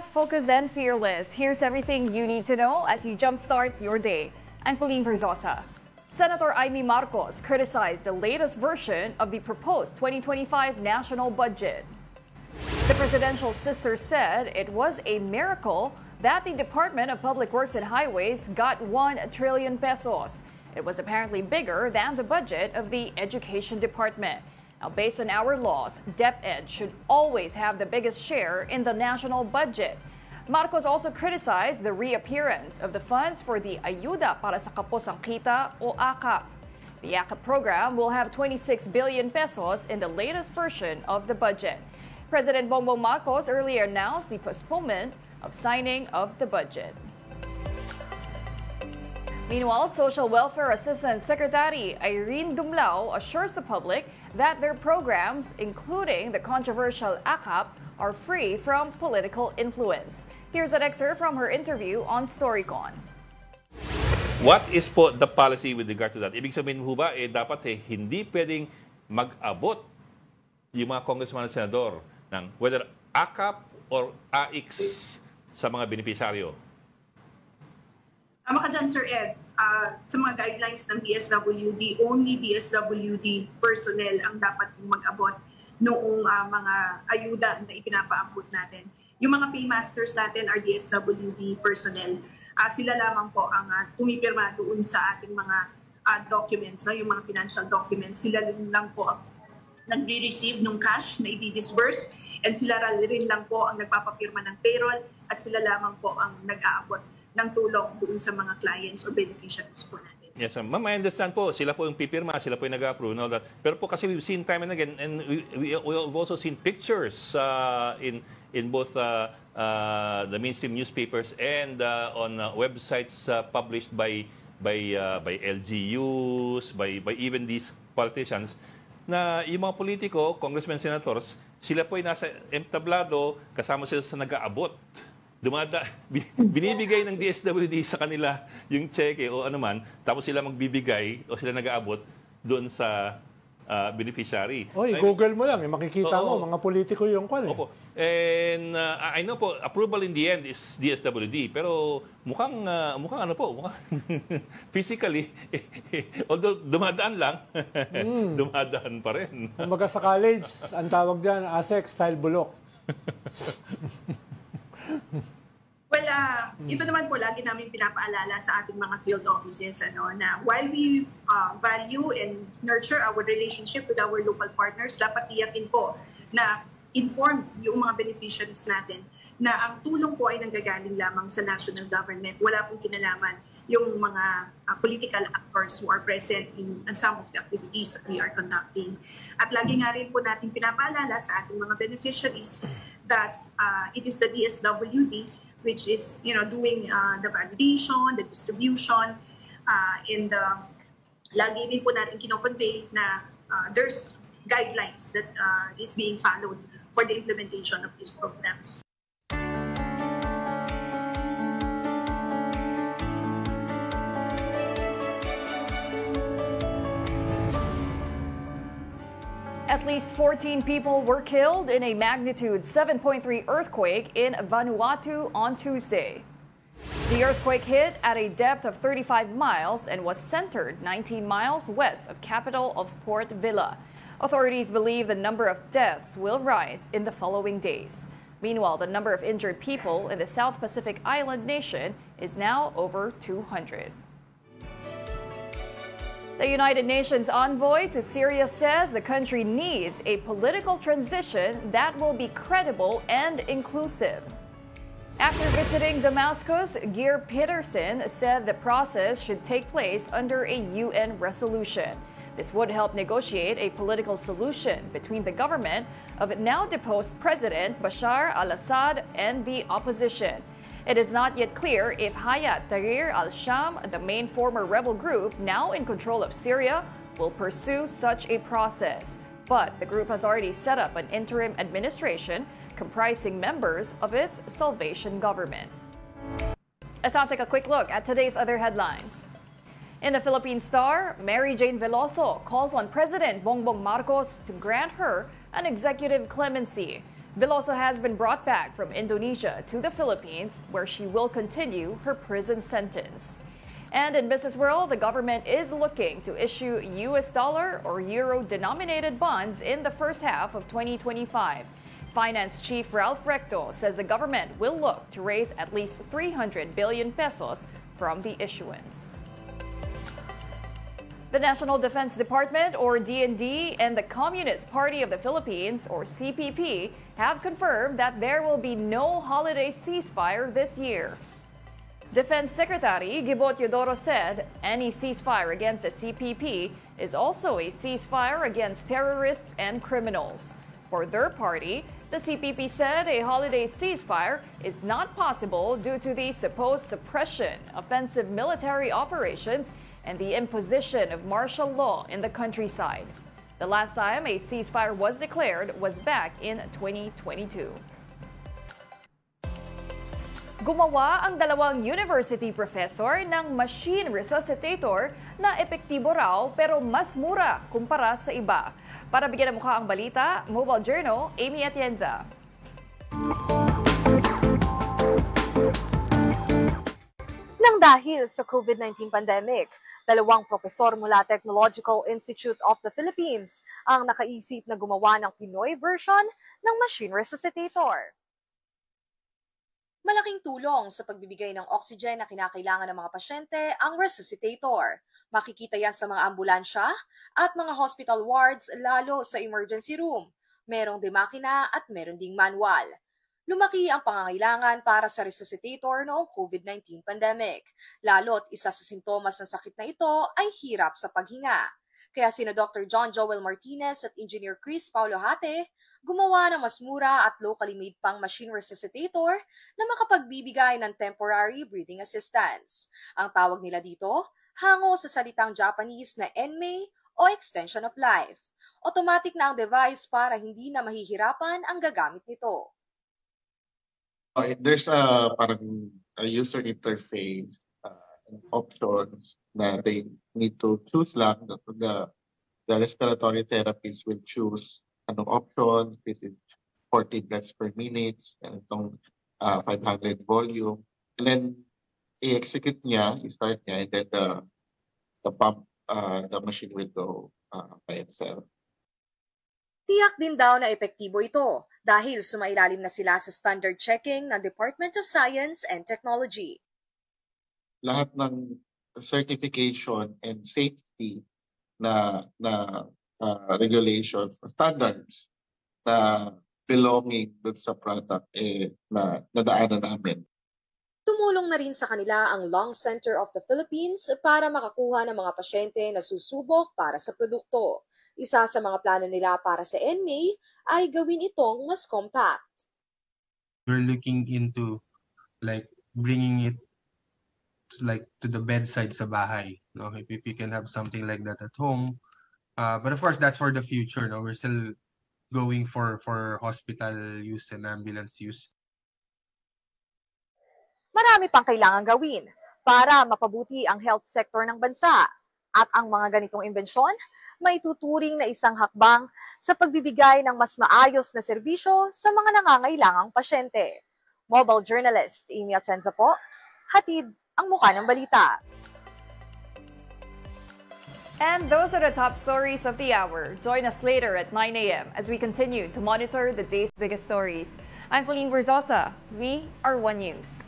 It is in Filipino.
Fast, focused, and fearless. Here's everything you need to know as you jumpstart your day. I'm Pauline Verzosa. Senator Amy Marcos criticized the latest version of the proposed 2025 national budget. The presidential sister said it was a miracle that the Department of Public Works and Highways got 1 trillion pesos. It was apparently bigger than the budget of the Education Department. Now, based on our laws, DepEd should always have the biggest share in the national budget. Marcos also criticized the reappearance of the funds for the Ayuda para sa Kapos ang Kita o AKAP. The AKAP program will have 26 billion pesos in the latest version of the budget. President Bongbong Marcos earlier announced the postponement of signing of the budget. Meanwhile, Social Welfare Assistant Secretary Irene Dumlao assures the public that their programs, including the controversial AKAP, are free from political influence. Here's an excerpt from her interview on Storycon. What is po the policy with regard to that? Ibig sabihin ho ba, dapat hindi pwedeng mag-abot yung mga congressman at senador ng whether AKAP or AIX sa mga benepisyaryo? Tama ka dyan, Sir Ed. Sa mga guidelines ng DSWD, only DSWD personnel ang dapat mag-abot noong mga ayuda na ipinapaabot natin. Yung mga paymasters natin are DSWD personnel. Sila lamang po ang tumipirma doon sa ating mga documents, no? Yung mga financial documents. Sila lang po ang nagre-receive ng cash na i-disburse, and sila rin lang po ang nagpapapirma ng payroll, at sila lamang po ang nag-aabot ng tulong doon sa mga clients or beneficiaries po natin. Yes, ma'am. I understand po. Sila po yung pipirma, sila po yung nag-approve. No, that. Pero po kasi we've seen time and again, and we've also seen pictures in both the mainstream newspapers and on websites published by LGUs, by even these politicians, na yung mga politiko, congressmen, senators, sila po ay nasa entablado, kasama sila sa nag-aabot. Binibigay ng DSWD sa kanila yung cheque o anuman, tapos sila magbibigay o sila nag-aabot doon sa beneficiary. Google mo lang, makikita mo, mga politiko yung kwal. Opo. And I know po, approval in the end is DSWD, pero mukhang physically, although dumadaan lang, dumadaan pa rin. Kumbaga sa college, ang tawag dyan, ASEC style bulok. Well, ito naman po, lagi namin pinapaalala sa ating mga field offices na while we value and nurture our relationship with our local partners, dapat tiyakin po na informed yung mga beneficiaries natin na ang tulong po ay nanggagaling lamang sa national government. Wala pong kinalaman yung mga political actors who are present in some of the activities that we are conducting. At lagi nga rin po natin pinapaalala sa ating mga beneficiaries that it is the DSWD which is doing the validation, the distribution, and lagi rin po natin kinoconvey na there's guidelines that is being followed for the implementation of these programs. At least 14 people were killed in a magnitude 7.3 earthquake in Vanuatu on Tuesday. The earthquake hit at a depth of 35 miles and was centered 19 miles west of capital of Port Vila. Authorities believe the number of deaths will rise in the following days. Meanwhile, the number of injured people in the South Pacific island nation is now over 200. The United Nations envoy to Syria says the country needs a political transition that will be credible and inclusive. After visiting Damascus, Geir Peterson said the process should take place under a UN resolution. This would help negotiate a political solution between the government of now deposed President Bashar al-Assad and the opposition. It is not yet clear if Hayat Tahrir al-Sham, the main former rebel group now in control of Syria, will pursue such a process. But the group has already set up an interim administration comprising members of its Salvation Government. Let's now take a quick look at today's other headlines. In the Philippine Star, Mary Jane Veloso calls on President Bongbong Marcos to grant her an executive clemency. Veloso has been brought back from Indonesia to the Philippines, where she will continue her prison sentence. And in business world, the government is looking to issue US dollar or euro denominated bonds in the first half of 2025. Finance Chief Ralph Recto says the government will look to raise at least 300 billion pesos from the issuance. The National Defense Department, or DND, and the Communist Party of the Philippines, or CPP, have confirmed that there will be no holiday ceasefire this year. Defense Secretary Gibot Yodoro said any ceasefire against the CPP is also a ceasefire against terrorists and criminals. For their party, the CPP said a holiday ceasefire is not possible due to the supposed suppression, offensive military operations, and the imposition of martial law in the countryside. The last time a ceasefire was declared was back in 2022. Gumawa ang dalawang university professor ng machine resuscitator na epektibo raw pero mas mura kumpara sa iba. Para bigyan ng mukha ang balita, Mobile Journal, Amy Atienza. Nang dahil sa COVID-19 pandemic, dalawang profesor mula Technological Institute of the Philippines ang nakaisip na gumawa ng Pinoy version ng machine resuscitator. Malaking tulong sa pagbibigay ng oxygen na kinakailangan ng mga pasyente ang resuscitator. Makikita yan sa mga ambulansya at mga hospital wards, lalo sa emergency room. Merong makina at meron ding manual. Lumaki ang pangangailangan para sa resuscitator noong COVID-19 pandemic. Lalo't isa sa sintomas ng sakit na ito ay hirap sa paghinga. Kaya sina Dr. John Joel Martinez at Engineer Chris Paulo Hate gumawa ng mas mura at locally made pang machine resuscitator na makapagbibigay ng temporary breathing assistance. Ang tawag nila dito, hango sa salitang Japanese na ENMEI o extension of life. Automatic na ang device para hindi na mahihirapan ang gagamit nito. There's a parang a user interface and options na they need to choose lang. The respiratory therapists will choose anong options. This is 40 breaths per minute and itong 500 volume. And then i-execute niya, i-start niya, and then the pump, the machine will go by itself. Tiyak din daw na epektibo ito dahil sumailalim na sila sa standard checking ng Department of Science and Technology. Lahat ng certification and safety na regulations, standards na belonging dun sa product na nadaanan namin. Tumulong na rin sa kanila ang Lung Center of the Philippines para makakuha ng mga pasyente na susubok para sa produkto. Isa sa mga plano nila para sa ENMEI ay gawin itong mas compact. We're looking into bringing it to the bedside sa bahay. No? If you can have something like that at home. But of course, that's for the future. No? We're still going for hospital use and ambulance use. Marami pang kailangan gawin para mapabuti ang health sector ng bansa. At ang mga ganitong imbensyon, may tuturing na isang hakbang sa pagbibigay ng mas maayos na serbisyo sa mga nangangailangang pasyente. Mobile journalist Amy Atienza po, hatid ang mukha ng balita. And those are the top stories of the hour. Join us later at 9 a.m. as we continue to monitor the day's biggest stories. I'm Pauline Verzosa. We are One News.